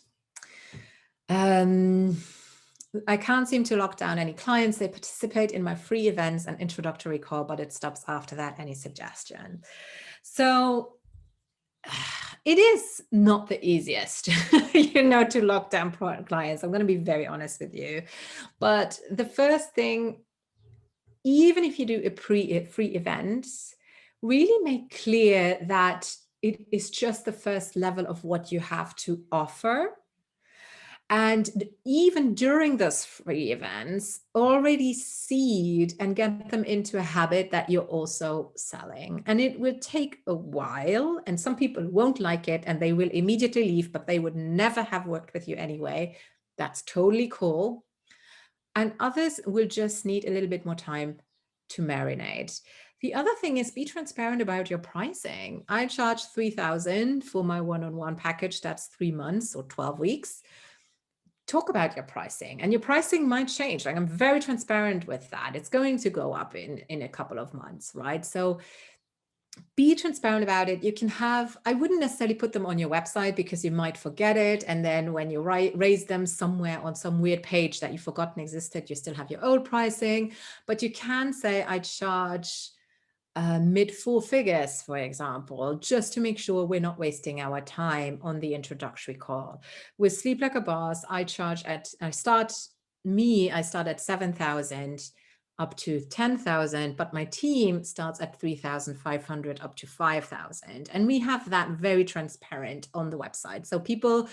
I can't seem to lock down any clients. They participate in my free events and introductory call, but it stops after that. Any suggestion? So It is not the easiest, to lock down clients. I'm going to be very honest with you. But the first thing, even if you do a free event, really make clear that it is just the first level of what you have to offer. And even during those free events, already seed and get them into a habit that you're also selling. And it will take a while, and some people won't like it and they will immediately leave, but they would never have worked with you anyway. That's totally cool. And others will just need a little bit more time to marinate. The other thing is, be transparent about your pricing. I charge $3,000 for my one-on-one package. That's 3 months or 12 weeks. Talk about your pricing, and your pricing might change. Like, I'm very transparent with that. It's going to go up in a couple of months, right? So be transparent about it. You can have, I wouldn't necessarily put them on your website because you might forget it. And then when you raise them somewhere on some weird page that you've forgotten existed, you still have your old pricing. But you can say, I charge mid 4 figures, for example, just to make sure we're not wasting our time on the introductory call. With Sleep Like a Boss, I start at 7,000 up to 10,000, but my team starts at 3,500 up to 5,000. And we have that very transparent on the website. So people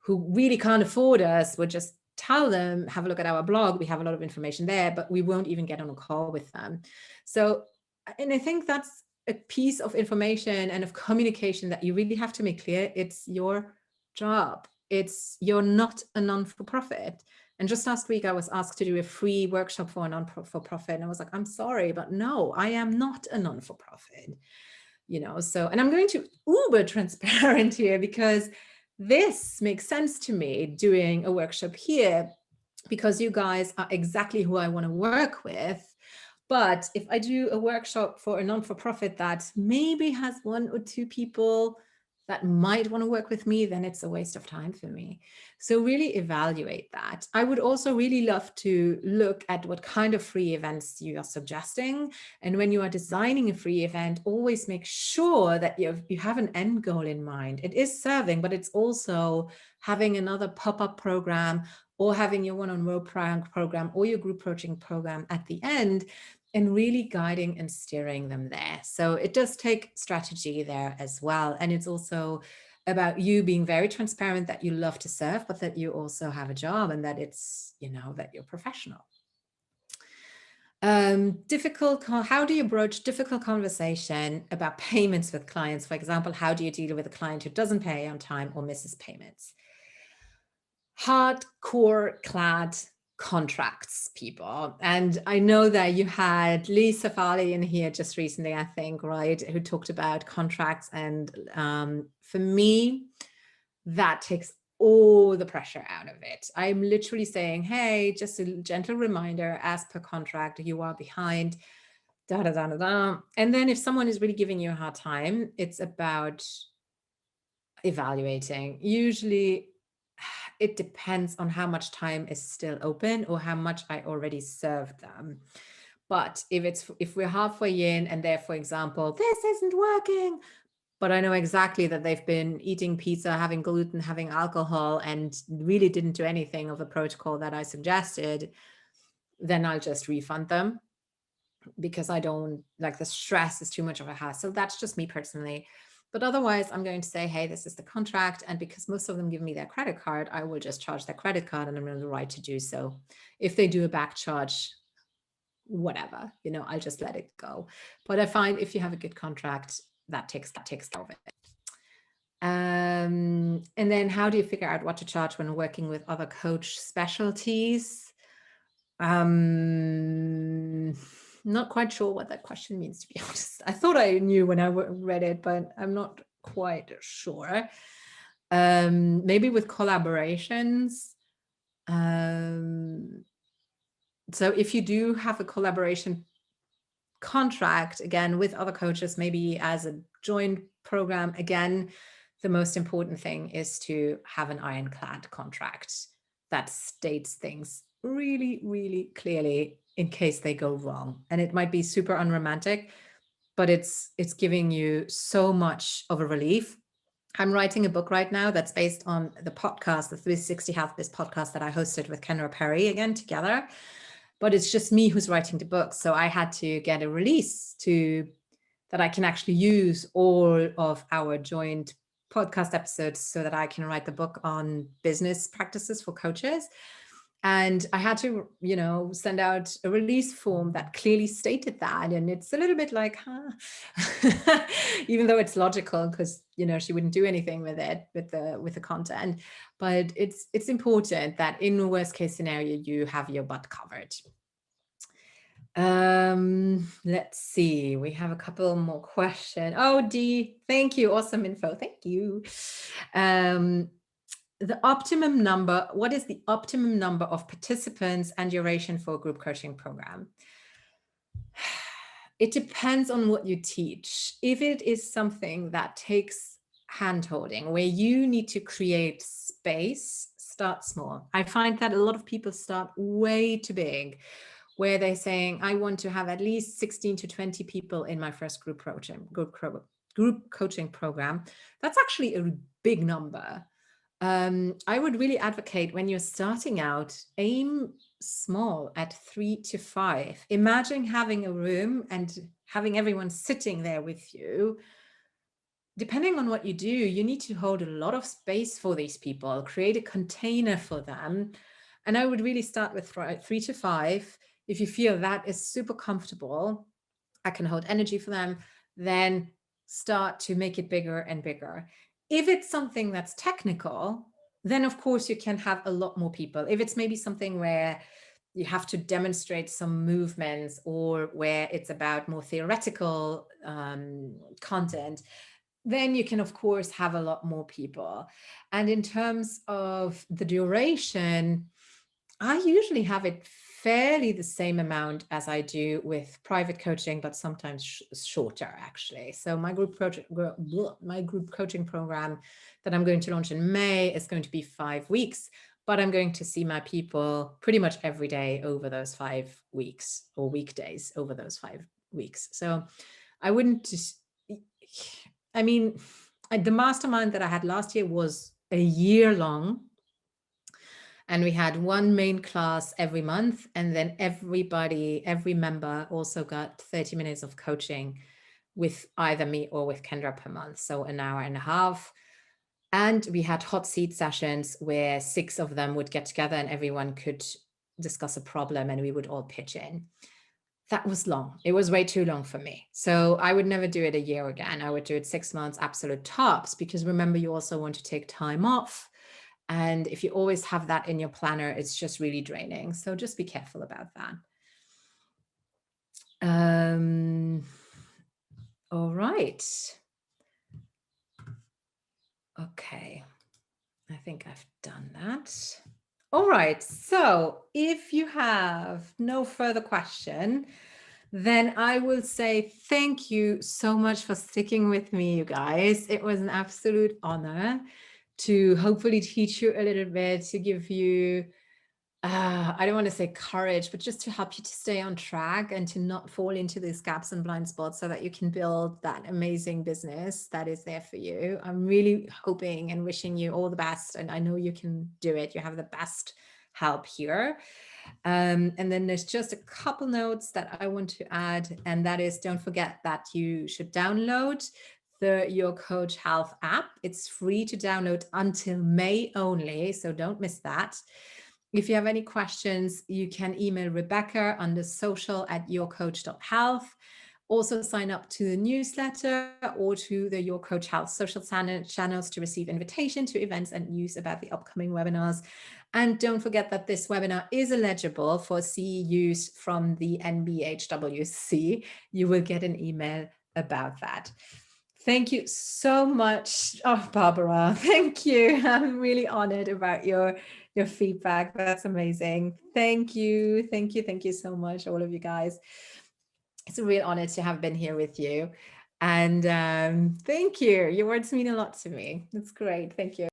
who really can't afford us would just tell them, have a look at our blog. We have a lot of information there, but we won't even get on a call with them. So, and I think that's a piece of information and of communication that you really have to make clear. It's your job. You're not a non-for-profit. And just last week, I was asked to do a free workshop for a non-for-profit. And I was like, I'm sorry, but no, I am not a non-for-profit. So, and I'm going to uber transparent here, because this makes sense to me doing a workshop here, because you guys are exactly who I want to work with. But if I do a workshop for a non-for-profit that maybe has 1 or 2 people that might want to work with me, then it's a waste of time for me. So really evaluate that. I would also really love to look at what kind of free events you are suggesting. And when you are designing a free event, always make sure that you have an end goal in mind. It is serving, but it's also having another pop-up program, or having your one-on-one program or your group coaching program at the end, and really guiding and steering them there. So it does take strategy there as well. And it's also about you being very transparent that you love to serve, but that you also have a job, and that it's, that you're professional. How do you broach difficult conversation about payments with clients? For example, how do you deal with a client who doesn't pay on time or misses payments? Hardcore clad contracts, people. And I know that you had Lisa Farley in here just recently, I think, right, who talked about contracts. And for me, that takes all the pressure out of it. I'm literally saying, hey, just a gentle reminder, as per contract, you are behind, da da da da da. And then if someone is really giving you a hard time, it's about evaluating. Usually it depends on how much time is still open or how much I already served them. But if we're halfway in and they're, for example, this isn't working, but I know exactly that they've been eating pizza, having gluten, having alcohol, and really didn't do anything of the protocol that I suggested, then I'll just refund them, because I don't like, the stress is too much of a hassle. That's just me personally. But otherwise, I'm going to say, hey, this is the contract. And because most of them give me their credit card, I will just charge their credit card, and I'm in the right to do so. If they do a back charge, whatever, I'll just let it go. But I find if you have a good contract, that takes care of it. And then how do you figure out what to charge when working with other coach specialties? Not quite sure what that question means, to be honest. I thought I knew when I read it, but I'm not quite sure. Maybe with collaborations. So if you do have a collaboration contract, again, with other coaches, maybe as a joint program, again, the most important thing is to have an ironclad contract that states things really, really clearly in case they go wrong. And it might be super unromantic, but it's giving you so much of a relief I'm writing a book right now that's based on the podcast, the 360 Health Biz podcast that I hosted with Kendra Perry again together. But it's just me who's writing the book. So I had to get a release that I can actually use all of our joint podcast episodes so that I can write the book on business practices for coaches. And I had to, send out a release form that clearly stated that. And it's a little bit like, even though it's logical, because, she wouldn't do anything with it, with the content. But it's important that in the worst case scenario, you have your butt covered. Let's see. We have a couple more questions. Oh, Dee, thank you. Awesome info. Thank you. The optimum number, what is the optimum number of participants and duration for a group coaching program? It depends on what you teach. If it is something that takes hand-holding, where you need to create space, start small. I find that a lot of people start way too big, where they're saying, I want to have at least 16 to 20 people in my first group coaching program. That's actually a big number. I would really advocate, when you're starting out, aim small at 3 to 5. Imagine having a room and having everyone sitting there with you. Depending on what you do, you need to hold a lot of space for these people, create a container for them. And I would really start with 3 to 5. If you feel that is super comfortable, I can hold energy for them, then start to make it bigger and bigger. If it's something that's technical, then of course you can have a lot more people. If it's maybe something where you have to demonstrate some movements, or where it's about more theoretical content, then you can of course have a lot more people. And in terms of the duration, I usually have it fairly the same amount as I do with private coaching, but sometimes shorter actually. So my group coaching program that I'm going to launch in May is going to be 5 weeks, but I'm going to see my people pretty much every day over those 5 weeks, or weekdays over those 5 weeks. So I wouldn't just, the mastermind that I had last year was a year long. And we had one main class every month. And then every member also got 30 minutes of coaching with either me or with Kendra per month. So an hour and a half. And we had hot seat sessions where 6 of them would get together and everyone could discuss a problem and we would all pitch in. That was long. It was way too long for me. So I would never do it a year again. I would do it 6 months, absolute tops, because remember, you also want to take time off. And if you always have that in your planner, it's just really draining. So just be careful about that. All right. Okay. I think I've done that. All right. So if you have no further question, then I will say thank you so much for sticking with me, you guys. It was an absolute honor to hopefully teach you a little bit, to give you, I don't want to say courage, but just to help you to stay on track and to not fall into these gaps and blind spots, so that you can build that amazing business that is there for you. I'm really hoping and wishing you all the best. And I know you can do it. You have the best help here. And then there's just a couple notes that I want to add. And that is, don't forget that you should download the YourCoach Health app. It's free to download until May only, so don't miss that. If you have any questions, you can email Rebecca under social@yourcoach.health. Also sign up to the newsletter or to the YourCoach Health social channels to receive invitation to events and news about the upcoming webinars. And don't forget that this webinar is eligible for CEUs from the NBHWC. You will get an email about that. Thank you so much. Oh, Barbara, thank you. I'm really honored about your feedback. That's amazing. Thank you. Thank you. Thank you so much, all of you guys. It's a real honor to have been here with you. And thank you. Your words mean a lot to me. That's great. Thank you.